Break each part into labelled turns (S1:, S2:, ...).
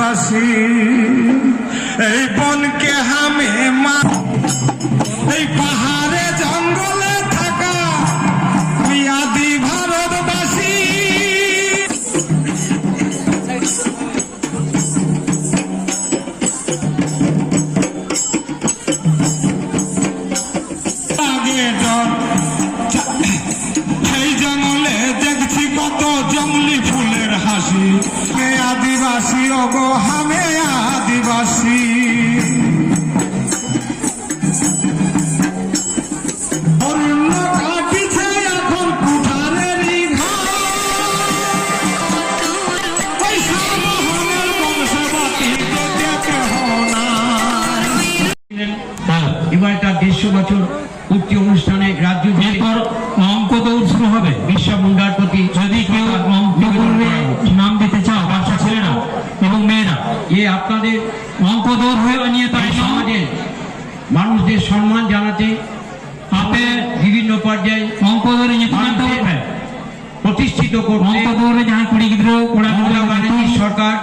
S1: আদিবাসী এই বনকে হামে এই পাহাড়ে জঙ্গলে থাকা আমি আদি ভারতবাসী। এই জঙ্গলে দেখছি কত জঙ্গলি ফুলের হাসি, আদিবাসী ওগো হামে আদিবাসী। অরণ্য কাটিছে এখন কুঠারেরই ঘর, ওই সামহনের বংশবতীকে দেখে
S2: এবার তার 150 বছর পূর্তি অনুষ্ঠানে রাজ্য এরপর অঙ্ক দৌড় শুরু হবে বিরসা মুন্ডার প্রতি। যদি কেউ অঙ্ক দৌড়ে নাম দিতে চাও বাচ্চা ছেলেরা এবং মেয়েরা, আপনাদের অঙ্ক দৌড় হয়ে নিয়ে তাই সমাজের মানুষদের সম্মান জানাতে আপনি বিভিন্ন পর্যায়ে অঙ্ক দৌড়ে প্রতিষ্ঠিত করতে অঙ্ক দৌড়ে যাহা কুড়ি গিদ্রো সরকার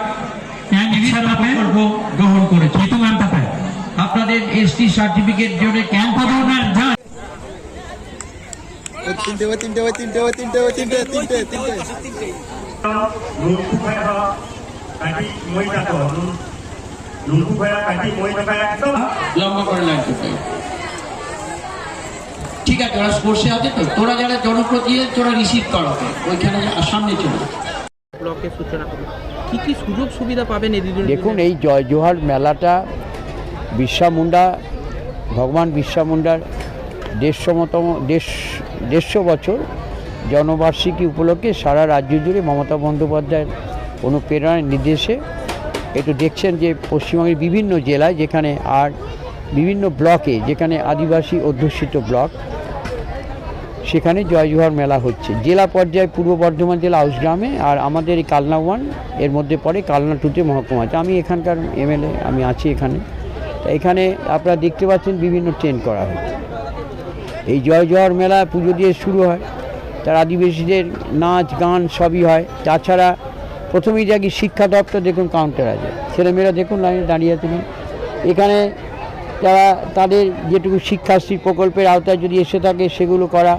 S2: প্রকল্প গ্রহণ করেছে। আপনাদের এসটি সার্টিফিকেট জন্য ক্যাম্প দৌড়ের লম্বা করে লাগতে চাই। ঠিক আছে, ওরা স্পোর্টসে আছে তো, তোরা যারা জনপ্রতিনিধি তোরা রিসিভ করাবে ওইখানে সামনে চলে
S3: ব্লকের সূচনা করবে। কি কি সুযোগ সুবিধা পাবেন এই দুদিন?
S4: দেখুন, এই জয় জোহার মেলাটা বিরসা মুন্ডা, ভগবান বিরসা মুন্ডার 150 বছর জন্মবার্ষিকী উপলক্ষে সারা রাজ্য জুড়ে মমতা বন্দ্যোপাধ্যায়ের অনুপ্রেরণার নির্দেশে একটু দেখছেন যে পশ্চিমবঙ্গের বিভিন্ন জেলায় যেখানে আর বিভিন্ন ব্লকে যেখানে আদিবাসী অধ্যুষিত ব্লক সেখানে জয় জোহার মেলা হচ্ছে। জেলা পর্যায়ে পূর্ব বর্ধমান জেলা আউসগ্রামে, আর আমাদের এই কালনা 1 এর মধ্যে পড়ে কালনা 2তে মহকুমা আছে। আমি এখানকার এমএলএ, আমি আছি এখানে। এখানে আপনারা দেখতে পাচ্ছেন বিভিন্ন ট্রেন করা হচ্ছে। এই জয় জোহার মেলা পুজো দিয়ে শুরু হয়, তার আদিবাসীদের নাচ গান সবই হয়। তাছাড়া প্রথমেই দেখি শিক্ষা দপ্তর দেখুন কাউন্টার আছে, ছেলেমেয়েরা দেখুন লাইনে দাঁড়িয়ে আছেন। এখানে যারা তাদের যেটুকু শিক্ষাশ্রী প্রকল্পের আওতায় যদি এসে থাকে সেগুলো করা।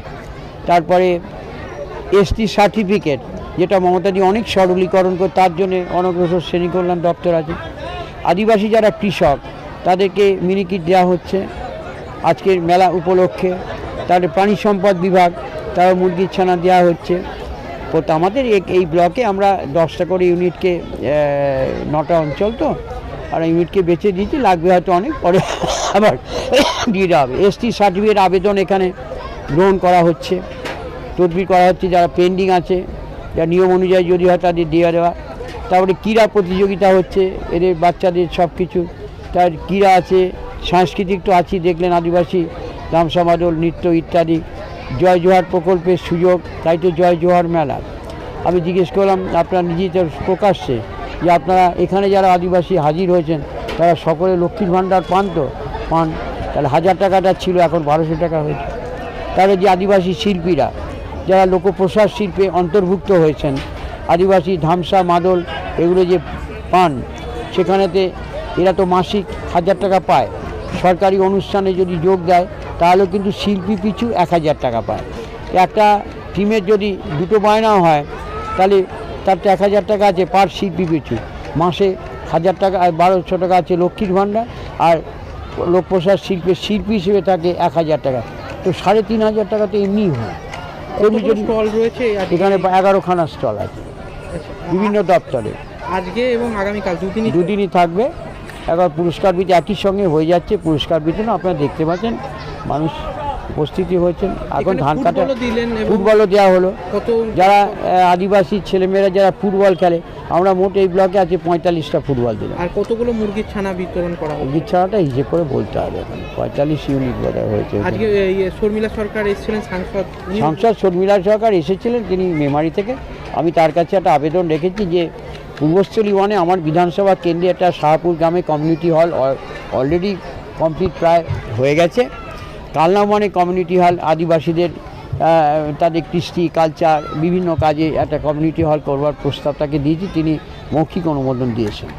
S4: তারপরে এসটি সার্টিফিকেট, যেটা মমতাজি অনেক সরলীকরণ করে, তার জন্যে অনগ্রসর শ্রেণী কল্যাণ দপ্তর আছে। আদিবাসী যারা কৃষক তাদেরকে মিনি কিট দেওয়া হচ্ছে আজকের মেলা উপলক্ষে। তাদের প্রাণী সম্পদ বিভাগ, তারা মুরগির ছানা দেওয়া হচ্ছে। আমাদের এই ব্লকে আমরা 10টা করে ইউনিটকে, 9টা অঞ্চল তো, আর ইউনিটকে বেছে দিয়েছি, লাগবে হয়তো অনেক পরে আবার দিয়ে দেওয়া হবে। এসটি সার্টিফিকেট আবেদন এখানে গ্রহণ করা হচ্ছে, তদবির করা হচ্ছে, যারা পেন্ডিং আছে যা নিয়ম অনুযায়ী যদি হয় তাদের দিয়ে দেওয়া। তারপরে ক্রীড়া প্রতিযোগিতা হচ্ছে এদের বাচ্চাদের সব কিছু, তার ক্রীড়া আছে, সাংস্কৃতিক তো আছেই, দেখলেন আদিবাসী গামছা মাদল, নৃত্য ইত্যাদি। জয় জোহার প্রকল্পের সুযোগ, তাই তো জয় জোহার মেলা। আমি জিজ্ঞেস করলাম আপনারা নিজেই তো প্রকাশ্যে যে আপনারা এখানে যারা আদিবাসী হাজির হয়েছেন তারা সকলে লক্ষ্মীর ভাণ্ডার পান তো? পান। তাহলে 1000 টাকাটা ছিল, এখন 1200 টাকা হয়েছে। তাহলে যে আদিবাসী শিল্পীরা যারা লোকপ্রসাদ শিল্পে অন্তর্ভুক্ত হয়েছেন, আদিবাসী ধামসা মাদল এগুলো যে পান, সেখানেতে এরা তো মাসিক 1000 টাকা পায়। সরকারি অনুষ্ঠানে যদি যোগ দেয় তাহলেও কিন্তু শিল্পী পিছু 1000 টাকা পায়। একটা টিমের যদি 2টো বায়নাও হয় তাহলে তার তো 1000 টাকা আছে পার শিল্পী পিছু, মাসে 1000 টাকা, আর 1200 টাকা আছে লক্ষ্মীর ভাণ্ডার, আর লোকপ্রসাদ শিল্পের শিল্পী হিসেবে থাকে 1000 টাকা। তো 3500 টাকা তো এমনিই হয়। এমনি যদি
S3: স্টল রয়েছে
S4: এখানে 11খানা স্টল আছে বিভিন্ন দপ্তরে।
S3: আজকে এবং আগামীকাল দুদিনই
S4: থাকবে। এবার পুরস্কার বিতরণ একই সঙ্গে হয়ে যাচ্ছে। পুরস্কার বিতরণ আপনারা দেখতে পাচ্ছেন, মানুষ উপস্থিতি হয়েছেন। এখন ধান কাটা ফুটবলও দেওয়া হলো। যারা আদিবাসী ছেলেমেয়েরা যারা ফুটবল খেলে, আমরা মোট এই ব্লকে আছে 45টা ফুটবল দিলাম।
S3: আর কতগুলো মুরগির ছানা বিতরণ করা হবে?
S4: মুরগির ছানাটা হিসেব করে বলতে হবে। এখন 45 ইউনিট বোধহয় হয়েছে।
S3: আজকে শর্মিলা সরকার এসেছিলেন, সাংসদ
S4: শর্মিলা সরকার এসেছিলেন, তিনি মেমারি থেকে। আমি তার কাছে একটা আবেদন রেখেছি যে পূর্বস্থলী 1-এ আমার বিধানসভা কেন্দ্রে একটা শাহপুর গ্রামে কমিউনিটি হল অলরেডি কমপ্লিট প্রায় হয়ে গেছে। কালনা 1-এ কমিউনিটি হল আদিবাসীদের তাদের কৃষ্টি কালচার বিভিন্ন কাজে একটা কমিউনিটি হল করবার প্রস্তাব তাকে দিয়েছি, তিনি মৌখিক অনুমোদন দিয়েছেন।